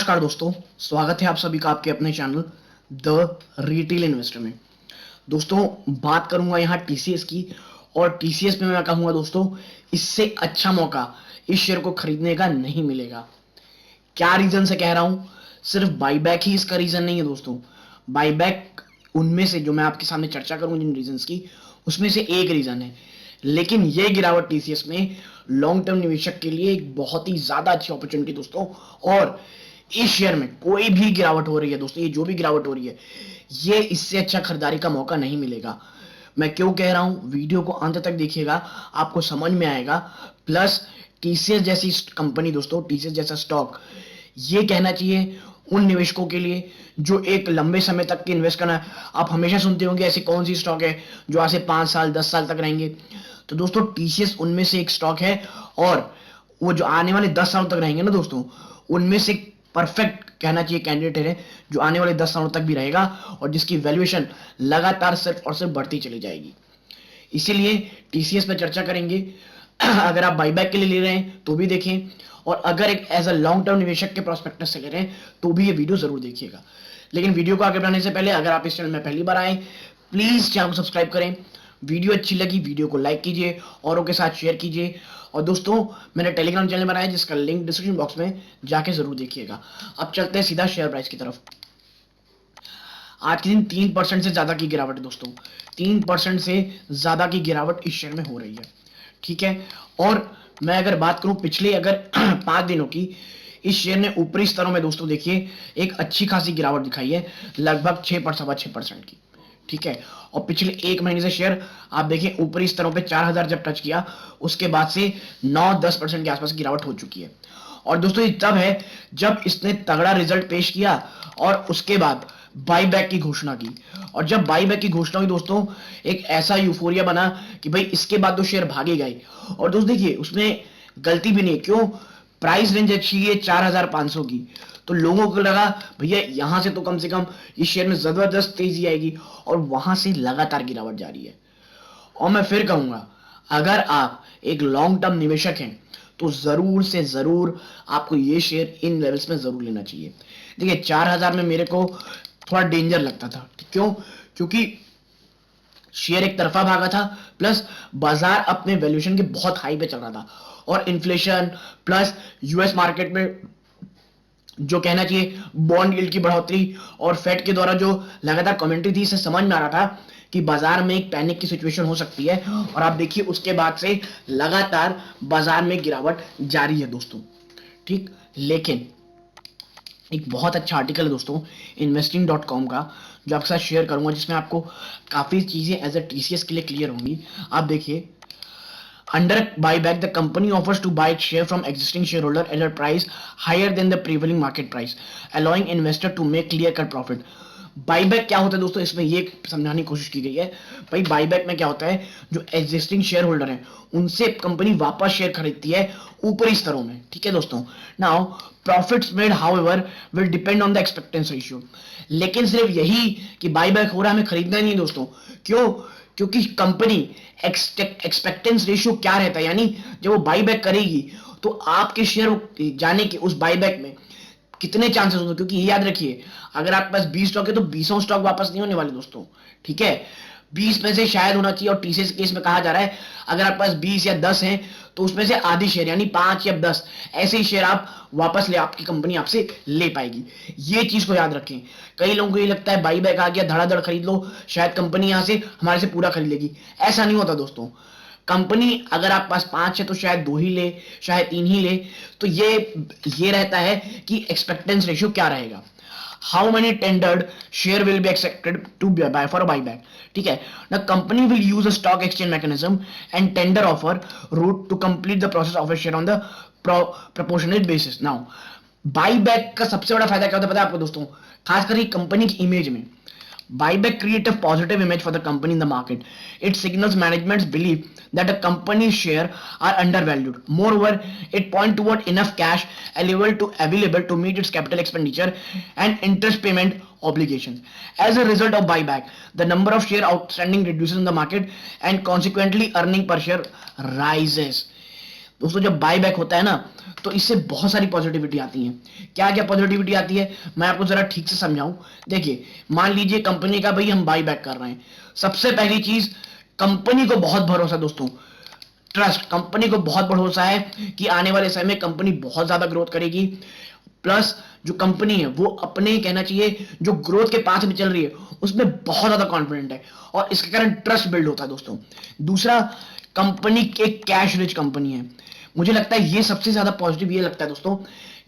नमस्कार दोस्तों, स्वागत है आप सभी का आपके अपने चैनल द रिटेल इन्वेस्टर में। दोस्तों, बात करूंगा यहाँ टीसीएस की, और टीसीएस में मैं कहूंगा दोस्तों, इससे अच्छा मौका इस शेयर को खरीदने का नहीं मिलेगा। क्या रीजन से कह रहा हूं? सिर्फ बाईबैक ही इसका रीजन नहीं है दोस्तों। बाईबैक उनमें से जो मैं आपके सामने चर्चा करूंगा जिन रीजंस की, उसमें से एक रीजन है। लेकिन यह गिरावट टीसीएस में लॉन्ग टर्म निवेशक के लिए एक बहुत ही ज्यादा अच्छी अपॉर्चुनिटी दोस्तों। और इस शेयर में कोई भी गिरावट हो रही है दोस्तों, ये जो भी गिरावट हो रही है, ये इससे अच्छा खरीदारी का मौका नहीं मिलेगा। मैं क्यों कह रहा हूं, वीडियो को अंत तक देखिएगा, आपको समझ में आएगा। प्लस टीसीएस जैसी कंपनी दोस्तों, टीसीएस जैसा स्टॉक, ये कहना चाहिए उन निवेशकों के लिए जो एक लंबे समय तक के इन्वेस्ट करना है। आप हमेशा सुनते होंगे ऐसी कौन सी स्टॉक है जो आज से 5 साल 10 साल तक रहेंगे। तो दोस्तों, टीसीएस उनमें से एक स्टॉक है, और वो जो आने वाले 10 सालों तक रहेंगे ना दोस्तों, उनमें से परफेक्ट कहना चाहिए कैंडिडेट है, जो आने वाले 10 सालों तक भी रहेगा और जिसकी वैल्यूएशन लगातार सिर्फ और सिर्फ बढ़ती चली जाएगी। इसीलिए टीसीएस पर चर्चा करेंगे। अगर आप बाईबैक के लिए ले रहे हैं तो भी देखें, और अगर एक एज अ लॉन्ग टर्म निवेशक के प्रोस्पेक्टस से ले रहे हैं तो भी ये वीडियो जरूर देखिएगा। लेकिन वीडियो को आगे बढ़ाने से पहले, अगर आप इस चैनल में पहली बार आए, प्लीज चैनल को सब्सक्राइब करें। वीडियो अच्छी लगी वीडियो को लाइक कीजिए, औरों के साथ शेयर कीजिए। और दोस्तों, मैंने टेलीग्राम चैनल बनाया जिसका लिंक डिस्क्रिप्शन बॉक्स में जाके जरूर देखिएगा। अब चलते हैं सीधा शेयर प्राइस की तरफ। आज के दिन 3% से ज्यादा की गिरावट है दोस्तों, 3% से ज्यादा की गिरावट इस शेयर में हो रही है। ठीक है, और मैं अगर बात करूं पिछले अगर 5 दिनों की, इस शेयर ने ऊपरी स्तरों में दोस्तों देखिए एक अच्छी खासी गिरावट दिखाई है, लगभग 6.6% की। ठीक है, और पिछले 1 महीने से शेयर आप देखिए ऊपरी स्तरों पे 4000 जब टच किया, उसके बाद से 9-10% के आसपास गिरावट हो चुकी है। और दोस्तों, ये तब है जब इसने तगड़ा रिजल्ट पेश किया और उसके बाद बाईबैक की घोषणा की। और जब बाईबैक की घोषणा हुई दोस्तों, एक ऐसा यूफोरिया बना कि भाई इसके बाद तो शेयर भागे गए। और दोस्त देखिए, उसमें गलती भी नहीं है। क्यों? प्राइस रेंज अच्छी है 4500 की, तो लोगों को लगा भैया यहां से तो कम से कम इस शेयर में जबरदस्त तेजी आएगी, और वहां से लगातार गिरावट जारी है। और मैं फिर कहूंगा, अगर आप एक लॉन्ग टर्म निवेशक हैं तो जरूर से जरूर आपको ये शेयर इन लेवल्स में जरूर लेना चाहिए। देखिए, 4000 में मेरे को थोड़ा डेंजर लगता था। क्यों? क्योंकि शेयर एक तरफा भागा था, प्लस बाजार अपने वैल्यूएशन के बहुत हाई पे चल रहा था, और इन्फ्लेशन प्लस यूएस मार्केट में जो कहना चाहिए बॉन्ड यील्ड की बढ़ोतरी और फेड के द्वारा जो लगातार कमेंट्री थी, इससे समझ में आ रहा था कि बाजार में एक पैनिक की सिचुएशन हो सकती है। और आप देखिए उसके बाद से लगातार बाजार में गिरावट जारी है दोस्तों। ठीक, लेकिन एक बहुत अच्छा आर्टिकल है दोस्तों investing.com का, जो आपके साथ शेयर करूंगा, जिसमें आपको काफी चीजें एज अ टीसीएस के लिए क्लियर होंगी। आप देखिए, under buyback the company offers to buy share from existing shareholder at a price higher than the prevailing market price, allowing investor to make clear cut profit। Buyback क्या होता है दोस्तों, इसमें ये समझाने की कोशिश की गई है। भाई बाईबैक में क्या होता है, जो एग्जिस्टिंग शेयर होल्डर हैं उनसे कंपनी वापस शेयर खरीदती है ऊपरी स्तरों में। ठीक है दोस्तों, now profits made however will depend on the expectance ratio. लेकिन सिर्फ यही कि बाईबैक हो रहा है हमें खरीदना ही नहीं दोस्तों। क्यों? क्योंकि कंपनी एक्सपेक्टेंस रेशियो क्या रहता है, यानी जब वो बाईबैक करेगी तो आपके शेयर जाने के उस बाईबैक में कितने चांसेस होंगे। क्योंकि ये याद रखिए, अगर आपके पास 20 स्टॉक है तो 20 स्टॉक वापस नहीं होने वाले दोस्तों। ठीक है, 20 में से शायद होना चाहिए, और टीसीएस केस में कहा जा रहा है अगर आपके पास 20 या 10 हैं तो उसमें से आधी शेयर यानी 5 या 10 ऐसे ही शेयर आप वापस ले, आपकी कंपनी आपसे ले पाएगी। ये चीज को याद रखें। कई लोगों को ये लगता है बाईबैक आ गया धड़ाधड़ खरीद लो, शायद कंपनी यहां से हमारे से पूरा खरीद लेगी। ऐसा नहीं होता दोस्तों। कंपनी अगर आप पास 5 है तो शायद 2 ही ले, शायद 3 ही ले। तो ये रहता है कि एक्सपेक्टेंस रेशियो क्या रहेगा, how many tendered share will be accepted to buy for buyback. ठीक है ना, company will use a stock exchange mechanism and tender offer route to complete the process of a share on the proportional basis. Now buyback का सबसे बड़ा फायदा क्या होता है पता है आपको दोस्तों, खासकर कंपनी की इमेज में। Buyback create a positive image for the company in the market. It signals management's belief that a company's share are undervalued. Moreover, it point toward enough cash available to meet its capital expenditure and interest payment obligations. As a result of buyback, the number of share outstanding reduces in the market and consequently earning per share rises. दोस्तों जब buy back होता है ना, तो इससे बहुत सारी positivity आती है। क्या क्या पॉजिटिविटी आती है मैं आपको जरा ठीक से समझाऊं। देखिए, मान लीजिए कंपनी का भाई हम बाय बैक कर रहे हैं। सबसे पहली चीज, कंपनी को बहुत भरोसा दोस्तों, ट्रस्ट। कंपनी को बहुत भरोसा है कि आने वाले समय में कंपनी बहुत ज्यादा ग्रोथ करेगी। प्लस जो कंपनी है वो अपने, कहना चाहिए, जो ग्रोथ के पाथ में चल रही है उसमें बहुत ज्यादा कॉन्फिडेंट है, और इसके कारण ट्रस्ट बिल्ड होता है दोस्तों। दूसरा, कंपनी एक कैश रिच कंपनी है। मुझे लगता है ये सबसे ज्यादा पॉजिटिव ये लगता है दोस्तों।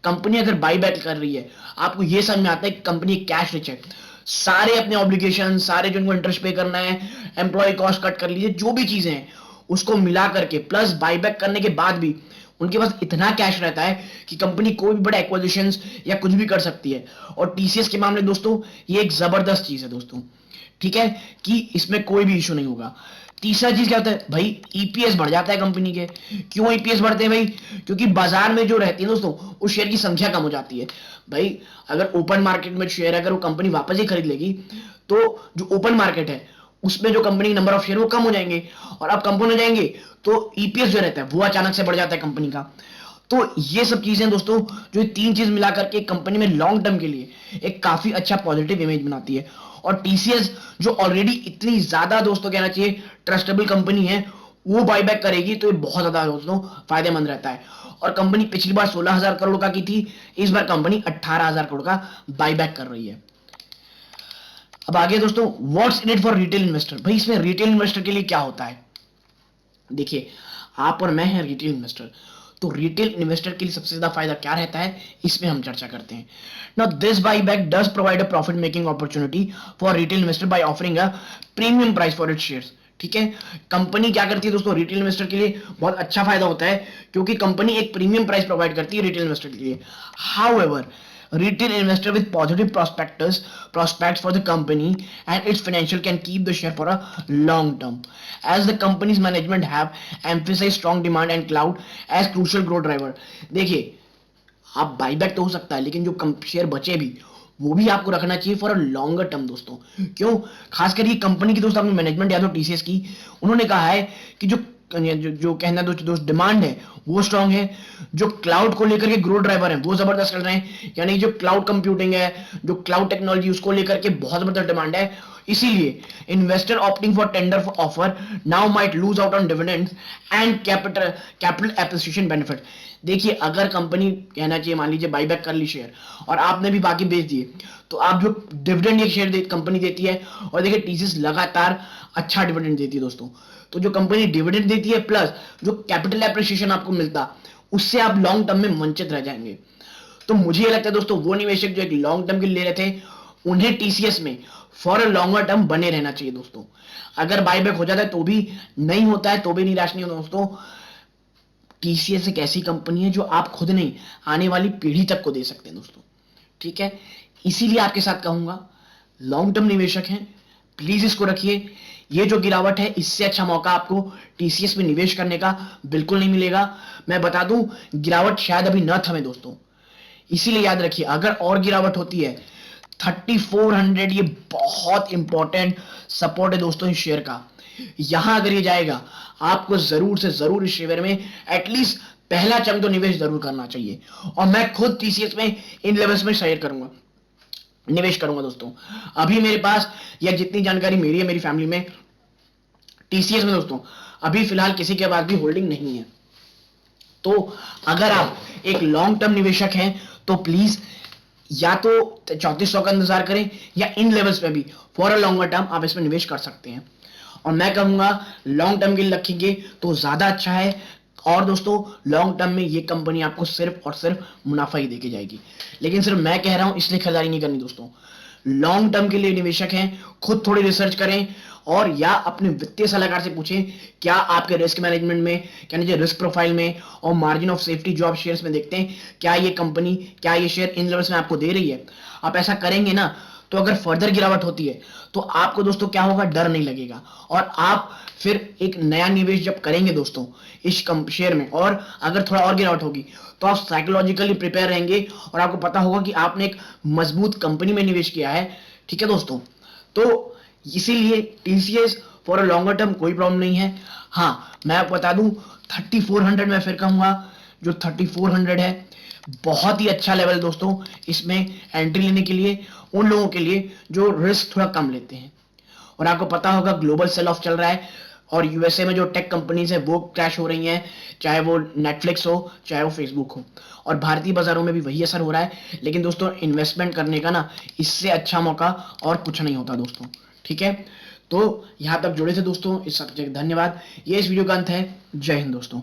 कंपनी अगर बाई बैक कर रही है, आपको ये समझ में आता है कि कंपनी कैश रिच है। सारे अपने ऑब्लिगेशन, सारे जो उनको इंटरेस्ट पे करना है, एम्प्लॉय कॉस्ट कट कर लीजिए, जो भी चीजें हैं उसको मिला करके, प्लस बाईबैक करने के बाद भी उनके पास इतना कैश रहता है कि कंपनी कोई भी बड़ा एक्विजिशंस या कुछ भी कर सकती है। और टीसीएस के मामले दोस्तों ये एक जबरदस्त चीज है दोस्तों, ठीक है, कि इसमें कोई भी इशू नहीं होगा। तीसरा चीज क्या होता है भाई, ईपीएस बढ़ जाता है कंपनी के। क्यों ईपीएस बढ़ते हैं भाई? क्योंकि बाजार में जो रहती है दोस्तों उस शेयर की संख्या कम हो जाती है। भाई अगर ओपन मार्केट में शेयर, अगर वो कंपनी वापस ही खरीद लेगी, तो जो ओपन मार्केट है उसमें जो कंपनी नंबर ऑफ शेयर वो कम हो जाएंगे, और अब कम हो जाएंगे तो ईपीएस जो रहता है वो अचानक से बढ़ जाता है कंपनी का। तो ये सब चीजें दोस्तों, जो तीन चीज मिला करके कंपनी में लॉन्ग टर्म के लिए एक काफी अच्छा पॉजिटिव इमेज बनाती है। और टीसीएस जो ऑलरेडी इतनी ज्यादा दोस्तों, कहना चाहिए, ट्रस्टेबल कंपनी है, वो बाईबैक करेगी तो ये बहुत ज्यादा दोस्तों फायदेमंद रहता है। और कंपनी पिछली बार 16,000 करोड़ का की थी, इस बार कंपनी 18,000 करोड़ का बाईबैक कर रही है। अब आगे दोस्तों, what's in it for retail investor. भाई इसमें रिटेल इन्वेस्टर के लिए क्या होता है? देखिए, आप और मैं हैं रिटेल इन्वेस्टर, तो रिटेल इन्वेस्टर के लिए सबसे ज्यादा फायदा क्या रहता है इसमें हम चर्चा करते हैं। Now this buyback does provide a profit making opportunity for retail investor by offering a premium price for its shares. ठीक है, कंपनी क्या करती है दोस्तों, रिटेल इन्वेस्टर के लिए बहुत अच्छा फायदा होता है, क्योंकि कंपनी एक प्रीमियम प्राइस प्रोवाइड करती है रिटेल इन्वेस्टर के लिए। However, retail investor with positive prospects for the company and its financial can keep the share for a long term, as the company's management have emphasized strong demand and cloud as crucial growth driver। देखिए, आप buyback तो हो सकता है, लेकिन जो share बचे भी वो भी आपको रखना चाहिए फॉर अ लॉन्गर टर्म दोस्तों। क्यों? खासकर ये कंपनी की दोस्तों, आपने मैनेजमेंट या तो टीसीएस की, उन्होंने कहा है कि जो कहना दोस्त डिमांड है वो स्ट्रांग है, जो क्लाउड को लेकर के ग्रोथ ड्राइवर है वो जबरदस्त चल रहे हैं। यानी जो क्लाउड कंप्यूटिंग है, जो क्लाउड टेक्नोलॉजी, उसको लेकर के बहुत जबरदस्त डिमांड है। इसीलिए investor opting for tender offer now might lose out on dividends and capital appreciation benefit. देखिए, अगर कंपनी, कहना चाहिए, मान लीजिए बाईबैक कर ली शेयर और आपने भी बाकी बेच दिए, तो आप जो डिविडेंड ये शेयर कंपनी देती है, और देखिए टीसीएस लगातार अच्छा डिविडेंड देती है दोस्तों, तो जो कंपनी डिविडेंड देती है प्लस जो कैपिटल एप्रिसिएशन आपको मिलता, उससे आप लॉन्ग टर्म में वंचित रह जाएंगे। तो मुझे लगता है दोस्तों, वो निवेशक जो एक लॉन्ग टर्म के लिए ले रहे थे, उन्हें टीसीएस में फॉर अ लॉन्गर टर्म बने रहना चाहिए दोस्तों। अगर बाईबैक हो जाता है तो भी नहीं होता है तो भी निराश नहीं होना दोस्तों। टीसीएस एक ऐसी कंपनी है जो आप खुद नहीं, आने वाली पीढ़ी तक को दे सकते हैं दोस्तों। ठीक है, इसीलिए आपके साथ कहूंगा, लॉन्ग टर्म निवेशक हैं, प्लीज इसको रखिए। ये जो गिरावट है, इससे अच्छा मौका आपको टीसीएस में निवेश करने का बिल्कुल नहीं मिलेगा। मैं बता दूं, गिरावट शायद अभी न थमे दोस्तों, इसीलिए याद रखिए, अगर और गिरावट होती है 3400, ये बहुत इंपॉर्टेंट सपोर्ट है दोस्तों इस शेयर का। यहां अगर ये जाएगा, आपको जरूर से जरूर इस शेयर में एटलीस्ट पहला चंक तो निवेश जरूर करना चाहिए। और मैं खुद टीसीएस में इन लेवल्स में शेयर करूंगा, निवेश करूंगा दोस्तों। अभी मेरे पास, या जितनी जानकारी मेरी है, मेरी फैमिली में, टीसीएस में दोस्तों अभी फिलहाल किसी के पास भी होल्डिंग नहीं है। तो अगर आप एक लॉन्ग टर्म निवेशक हैं तो प्लीज या तो 3400 का इंतजार करें, या इन लेवल्स में भी फॉर अ लॉन्गर टर्म आप इसमें निवेश कर सकते हैं। और मैं कहूंगा लॉन्ग टर्म के लिए रखेंगे तो ज्यादा अच्छा है। और दोस्तों, लॉन्ग टर्म में ये कंपनी आपको सिर्फ और सिर्फ मुनाफा ही देके जाएगी। लेकिन सिर्फ मैं कह रहा हूं इसलिए खरीदारी नहीं करनी दोस्तों। लॉन्ग टर्म के लिए निवेशक हैं, खुद थोड़ी रिसर्च करें, और या अपने वित्तीय सलाहकार से पूछें क्या आपके रिस्क मैनेजमेंट में, क्या नीचे रिस्क प्रोफाइल में और मार्जिन ऑफ सेफ्टी जो आप शेयर्स में देखते हैं, क्या ये कंपनी, क्या ये शेयर इन लेवल्स में आपको दे रही है। आप ऐसा करेंगे ना, तो अगर फर्दर गिरावट होती है तो आपको दोस्तों क्या होगा, डर नहीं लगेगा, और आप फिर एक नया निवेश जब करेंगे दोस्तों इस शेयर में, और अगर थोड़ा और गिरावट होगी तो आप साइकोलॉजिकली प्रिपेयर रहेंगे, और आपको पता होगा कि आपने एक मजबूत कंपनी में निवेश किया है। ठीक है दोस्तों, तो इसीलिए TCS for a longer term कोई प्रॉब्लम नहीं है। हाँ, मैं आपको बता दूं 3400 में फिर कहूंगा, जो 3400 है बहुत ही अच्छा लेवल दोस्तों इसमें एंट्री लेने के लिए, उन लोगों के लिए जो रिस्क थोड़ा कम लेते हैं। और आपको पता होगा ग्लोबल सेल ऑफ चल रहा है और यूएसए में जो टेक कंपनीज है वो क्रैश हो रही हैं, चाहे वो नेटफ्लिक्स हो चाहे वो फेसबुक हो, और भारतीय बाजारों में भी वही असर हो रहा है। लेकिन दोस्तों इन्वेस्टमेंट करने का ना इससे अच्छा मौका और कुछ नहीं होता दोस्तों, ठीक है। तो यहां तक जुड़े थे दोस्तों, इस सबके धन्यवाद। ये इस वीडियो का अंत है। जय हिंद दोस्तों।